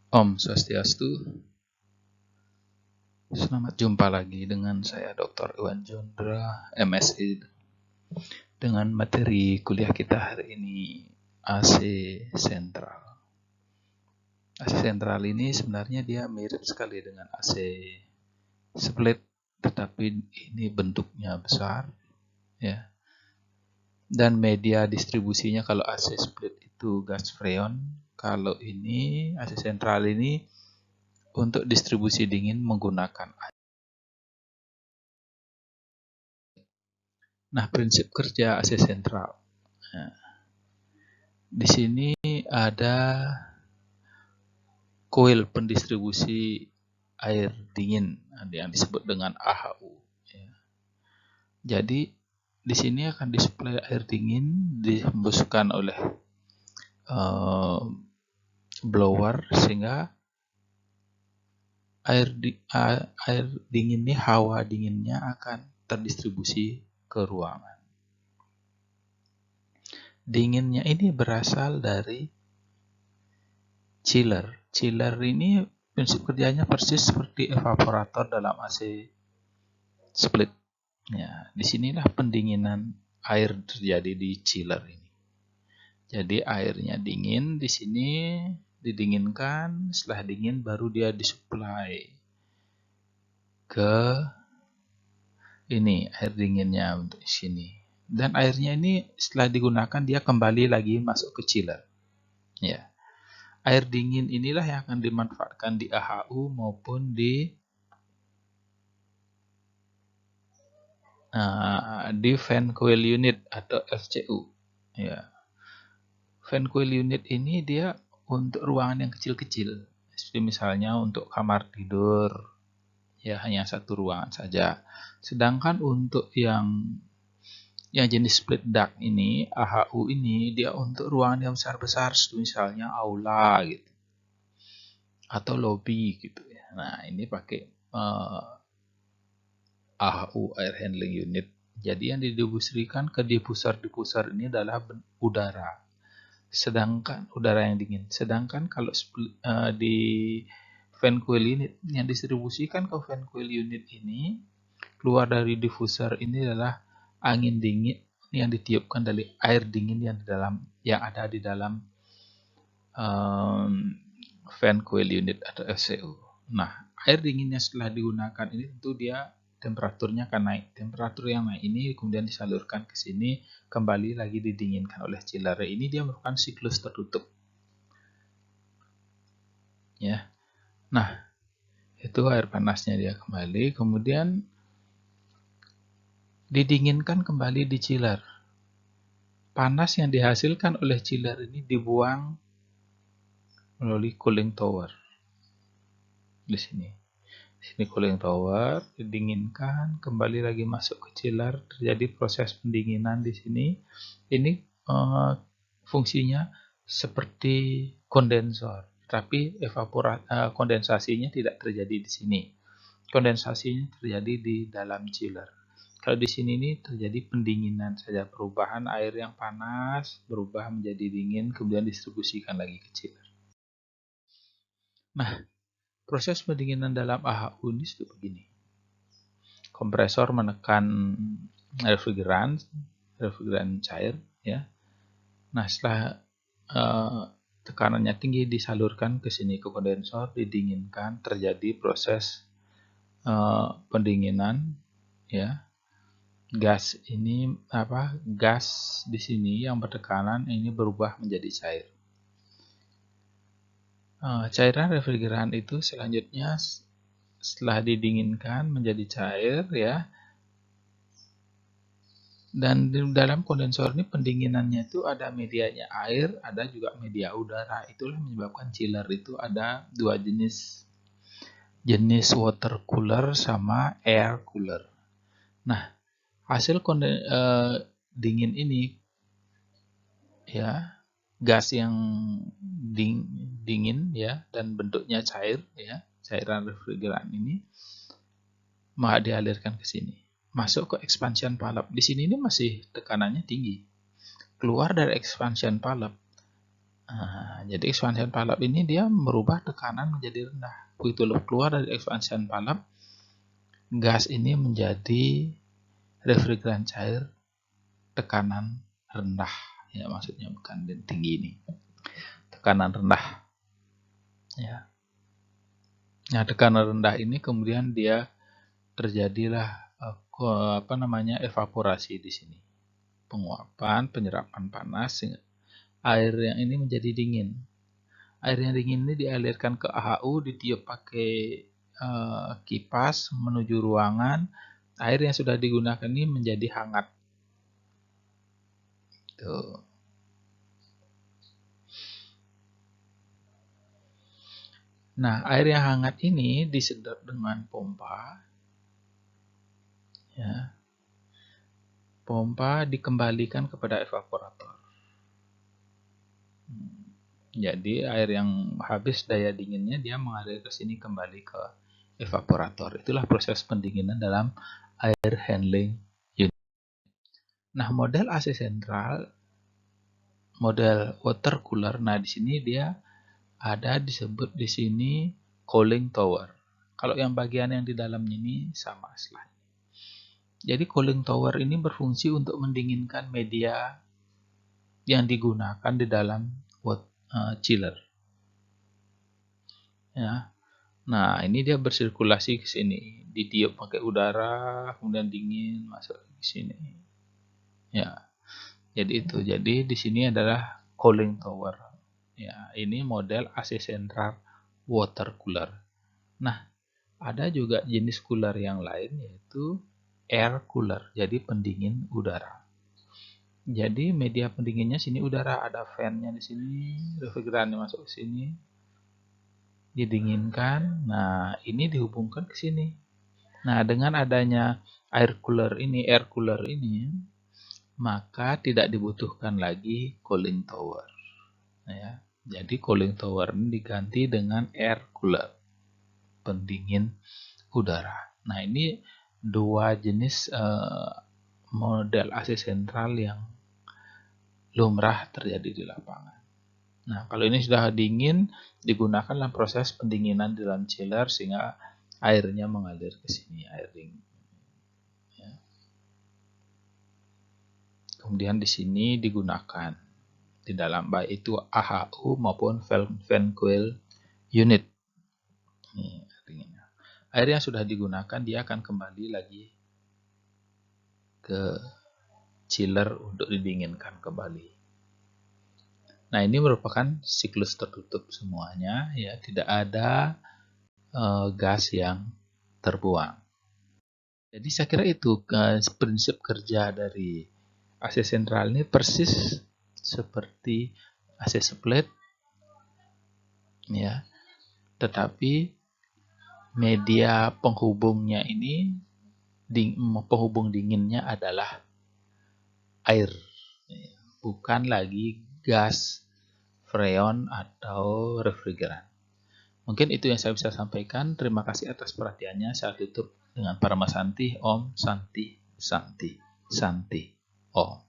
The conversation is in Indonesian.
Om Swastiastu. Selamat jumpa lagi dengan saya Dr. Iwan Jondra, MSI, dengan materi kuliah kita hari ini, AC sentral. AC sentral ini sebenarnya dia mirip sekali dengan AC split, tetapi ini bentuknya besar, ya. Dan media distribusinya kalau AC split itu gas freon, kalau ini AC sentral ini untuk distribusi dingin menggunakan air. Nah, prinsip kerja AC sentral. Nah, di sini ada koil pendistribusi air dingin yang disebut dengan AHU. Jadi di sini akan disuplai air dingin dihembuskan oleh blower sehingga air dingin ini, hawa dinginnya akan terdistribusi ke ruangan. Dinginnya ini berasal dari chiller. Chiller ini prinsip kerjanya persis seperti evaporator dalam AC split. Ya, disinilah pendinginan air terjadi di chiller ini. Jadi airnya dingin, di sini didinginkan, setelah dingin baru dia disuplai ke ini air dinginnya untuk sini. Dan airnya ini setelah digunakan dia kembali lagi masuk ke chiller. Ya. Air dingin inilah yang akan dimanfaatkan di AHU maupun di fan coil unit atau FCU. Ya. Fan coil unit ini dia untuk ruangan yang kecil-kecil. Seperti misalnya untuk kamar tidur, ya hanya satu ruangan saja. Sedangkan untuk yang jenis split duct ini, AHU ini, dia untuk ruangan yang besar-besar, misalnya aula gitu, atau lobby gitu ya. Nah ini pakai AHU air handling unit. Jadi yang didistribusikan ke diffuser ini adalah udara. Sedangkan udara yang dingin. Sedangkan kalau di fan coil unit yang distribusikan ke fan coil unit ini keluar dari diffuser ini adalah angin dingin yang ditiupkan dari air dingin yang ada di dalam fan coil unit atau FCU. Nah, air dinginnya setelah digunakan ini tentu dia temperaturnya akan naik. Temperatur yang naik ini kemudian disalurkan ke sini, kembali lagi didinginkan oleh chiller. Ini dia merupakan siklus tertutup. Ya. Nah, itu air panasnya dia kembali, kemudian didinginkan kembali di chiller. Panas yang dihasilkan oleh chiller ini dibuang melalui cooling tower. Di sini. Di sini cooling tower, didinginkan, kembali lagi masuk ke chiller, terjadi proses pendinginan di sini. Ini fungsinya seperti kondensor, tapi kondensasinya tidak terjadi di sini. Kondensasinya terjadi di dalam chiller. Kalau di sini ini terjadi pendinginan saja, perubahan air yang panas berubah menjadi dingin, kemudian distribusikan lagi ke chiller. Nah, proses pendinginan dalam AHU ini seperti begini. Kompresor menekan refrigeran cair, ya. Nah, setelah tekanannya tinggi disalurkan ke sini ke kondensor, didinginkan, terjadi proses pendinginan, ya. Gas di sini yang bertekanan ini berubah menjadi cair. Cairan refrigeran itu selanjutnya setelah didinginkan menjadi cair, ya. Dan di dalam kondensor ini pendinginannya itu ada medianya air, ada juga media udara. Itulah menyebabkan chiller itu ada dua jenis water cooler sama air cooler. Nah, hasil dingin ini, ya, gas yang dingin, ya, dan bentuknya cair, ya, cairan refrigeran ini maka dialirkan ke sini, masuk ke expansion valve. Di sini ini masih tekanannya tinggi. Keluar dari expansion valve, Nah, jadi expansion valve ini dia merubah tekanan menjadi rendah. Begitu keluar dari expansion valve, gas ini menjadi refrigeran cair tekanan rendah. Ya, maksudnya bukan tinggi ini. Tekanan rendah. Ya. Nah, tekanan rendah ini kemudian dia terjadilah evaporasi di sini. Penguapan, penyerapan panas, air yang ini menjadi dingin. Air yang dingin ini dialirkan ke AHU, ditiup pakai kipas menuju ruangan. Air yang sudah digunakan ini menjadi hangat. Tuh. Nah, air yang hangat ini disedot dengan pompa. Ya. Pompa dikembalikan kepada evaporator. Jadi air yang habis daya dinginnya dia mengalir ke sini kembali ke evaporator. Itulah proses pendinginan dalam air handling unit. Nah, model AC sentral, model water cooler. Nah, di sini dia ada disebut di sini cooling tower. Kalau yang bagian yang di dalamnya ini sama slide. Jadi cooling tower ini berfungsi untuk mendinginkan media yang digunakan di dalam chiller. Ya. Nah, ini dia bersirkulasi ke sini, ditiup pakai udara, kemudian dingin masuk ke sini. Ya. Jadi itu. Jadi di sini adalah cooling tower. Ya, ini model AC sentral water cooler. Nah, ada juga jenis cooler yang lain yaitu air cooler, jadi pendingin udara. Jadi media pendinginnya sini udara, ada fan-nya di sini, refrigerannya masuk ke sini, didinginkan. Nah, ini dihubungkan ke sini. Nah, dengan adanya air cooler ini, maka tidak dibutuhkan lagi cooling tower. Ya, jadi cooling tower ini diganti dengan air cooler, pendingin udara. Nah, ini dua jenis model AC sentral yang lumrah terjadi di lapangan. Nah, kalau ini sudah dingin, digunakan dalam proses pendinginan di dalam chiller sehingga airnya mengalir ke sini, air dingin. Ya. Kemudian di sini digunakan di dalam baik itu AHU maupun fan coil unit. Ini dinginnya. Air yang sudah digunakan dia akan kembali lagi ke chiller untuk didinginkan kembali. Nah, ini merupakan siklus tertutup semuanya, ya, tidak ada gas yang terbuang. Jadi saya kira itu prinsip kerja dari AC sentral ini persis seperti AC split, ya, tetapi media penghubungnya ini penghubung dinginnya adalah air, bukan lagi gas, freon atau refrigeran. Mungkin itu yang saya bisa sampaikan. Terima kasih atas perhatiannya. Saya tutup dengan Parama Santi, Om Santi Santi Santi Om.